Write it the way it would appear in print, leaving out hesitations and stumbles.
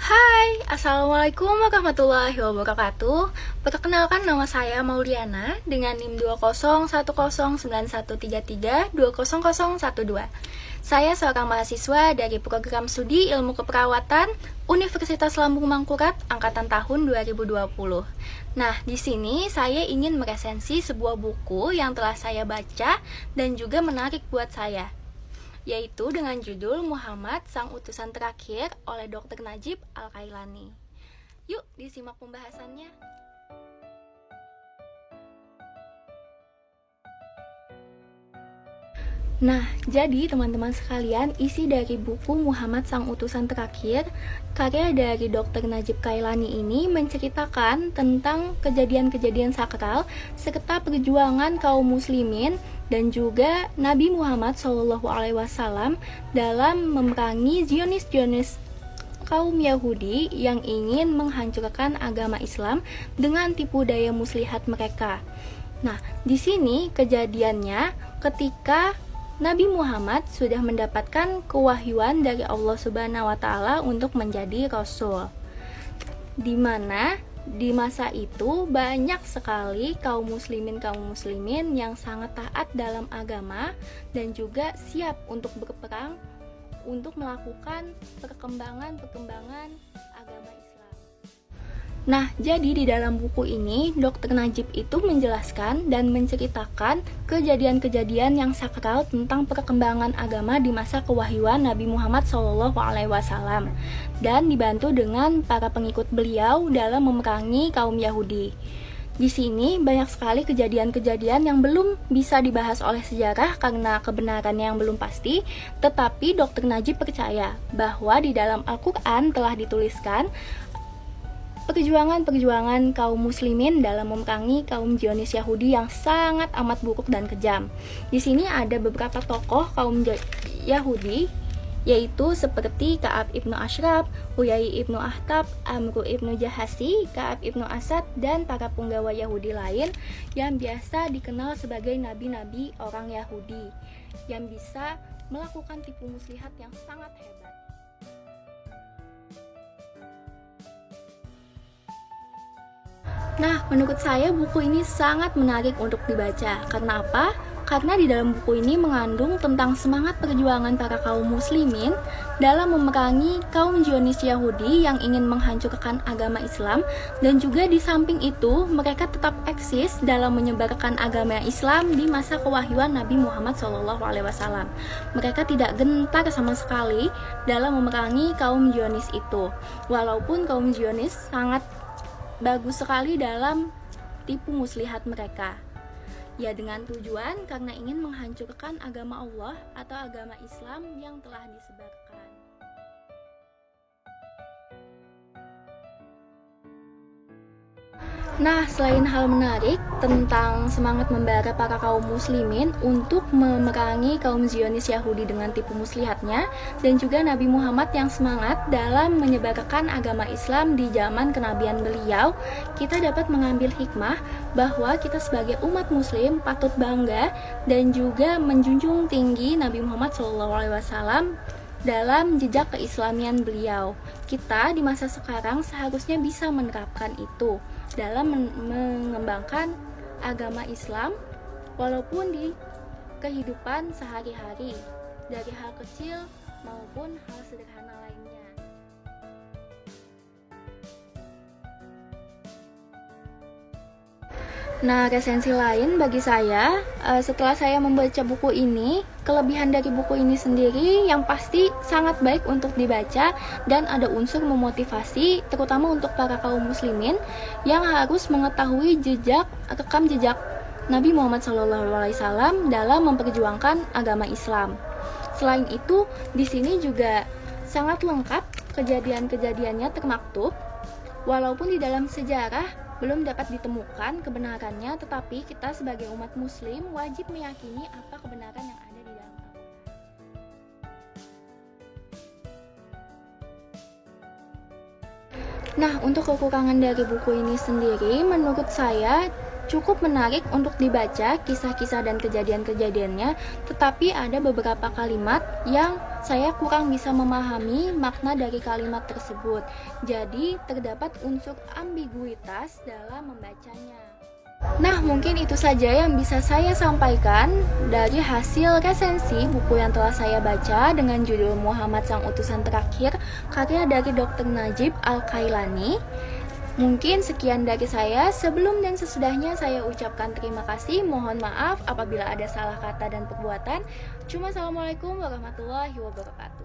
Hai, Assalamualaikum warahmatullahi wabarakatuh. Perkenalkan, nama saya Mauliana dengan NIM 201091133200012. Saya seorang mahasiswa dari program studi Ilmu Keperawatan Universitas Lambung Mangkurat angkatan tahun 2020. Nah, di sini saya ingin meresensi sebuah buku yang telah saya baca dan juga menarik buat saya, yaitu dengan judul Muhammad Sang Utusan Terakhir oleh Dr. Najib Al-Kailani. Yuk disimak pembahasannya. Nah, jadi teman-teman sekalian, isi dari buku Muhammad Sang Utusan Terakhir karya dari Dr. Najib Kailani ini menceritakan tentang kejadian-kejadian sakral serta perjuangan kaum muslimin dan juga Nabi Muhammad SAW dalam memerangi Zionis kaum Yahudi yang ingin menghancurkan agama Islam dengan tipu daya muslihat mereka. Nah, di sini kejadiannya ketika Nabi Muhammad sudah mendapatkan kewahyuan dari Allah Subhanahu wa Ta'ala untuk menjadi rasul, di mana di masa itu banyak sekali kaum muslimin yang sangat taat dalam agama dan juga siap untuk berperang untuk melakukan perkembangan agama Islam. Nah, jadi di dalam buku ini Dr. Najib itu menjelaskan dan menceritakan kejadian-kejadian yang sakral tentang perkembangan agama di masa kewahyuan Nabi Muhammad SAW dan dibantu dengan para pengikut beliau dalam memerangi kaum Yahudi. Di sini banyak sekali kejadian-kejadian yang belum bisa dibahas oleh sejarah karena kebenarannya yang belum pasti, tetapi Dr. Najib percaya bahwa di dalam Al-Quran telah dituliskan perjuangan kaum muslimin dalam memerangi kaum Zionis Yahudi yang sangat amat buruk dan kejam. Di sini ada beberapa tokoh kaum Yahudi, yaitu seperti Ka'ab ibnu Ashraf, Huyai ibnu Akhtab, Amru ibnu Jahasi, Ka'ab ibnu Asad, dan para punggawa Yahudi lain yang biasa dikenal sebagai nabi-nabi orang Yahudi yang bisa melakukan tipu muslihat yang sangat hebat. Nah, menurut saya buku ini sangat menarik untuk dibaca. Karena apa? Karena di dalam buku ini mengandung tentang semangat perjuangan para kaum muslimin dalam memerangi kaum Zionis Yahudi yang ingin menghancurkan agama Islam, dan juga di samping itu mereka tetap eksis dalam menyebarkan agama Islam di masa kewahyuan Nabi Muhammad SAW. Mereka tidak gentar sama sekali dalam memerangi kaum Zionis itu. Walaupun kaum Zionis sangat bagus sekali dalam tipu muslihat mereka, ya dengan tujuan karena ingin menghancurkan agama Allah atau agama Islam yang telah disebarkan. Nah, selain hal menarik tentang semangat membara para kaum muslimin untuk memerangi kaum Zionis Yahudi dengan tipu muslihatnya, dan juga Nabi Muhammad yang semangat dalam menyebarkan agama Islam di zaman kenabian beliau, kita dapat mengambil hikmah bahwa kita sebagai umat muslim patut bangga dan juga menjunjung tinggi Nabi Muhammad SAW dalam jejak keislamian beliau. Kita di masa sekarang seharusnya bisa menerapkan itu dalam mengembangkan agama Islam walaupun di kehidupan sehari-hari, dari hal kecil maupun hal sederhana lainnya. Nah, resensi lain bagi saya, setelah saya membaca buku ini, kelebihan dari buku ini sendiri yang pasti sangat baik untuk dibaca dan ada unsur memotivasi, terutama untuk para kaum muslimin yang harus mengetahui rekam jejak Nabi Muhammad SAW dalam memperjuangkan agama Islam. Selain itu, di sini juga sangat lengkap kejadian-kejadiannya termaktub, walaupun di dalam sejarah belum dapat ditemukan kebenarannya, tetapi kita sebagai umat muslim wajib meyakini apa kebenaran yang ada di dalam Al-Quran. Nah, untuk kekurangan dari buku ini sendiri, menurut saya cukup menarik untuk dibaca kisah-kisah dan kejadian-kejadiannya, tetapi ada beberapa kalimat yang saya kurang bisa memahami makna dari kalimat tersebut. Jadi, terdapat unsur ambiguitas dalam membacanya. Nah, mungkin itu saja yang bisa saya sampaikan dari hasil resensi buku yang telah saya baca dengan judul Muhammad Sang Utusan Terakhir, karya dari Dr. Najib Al-Kailani. Mungkin sekian dari saya. Sebelum dan sesudahnya saya ucapkan terima kasih. Mohon maaf apabila ada salah kata dan perbuatan. Assalamualaikum warahmatullahi wabarakatuh.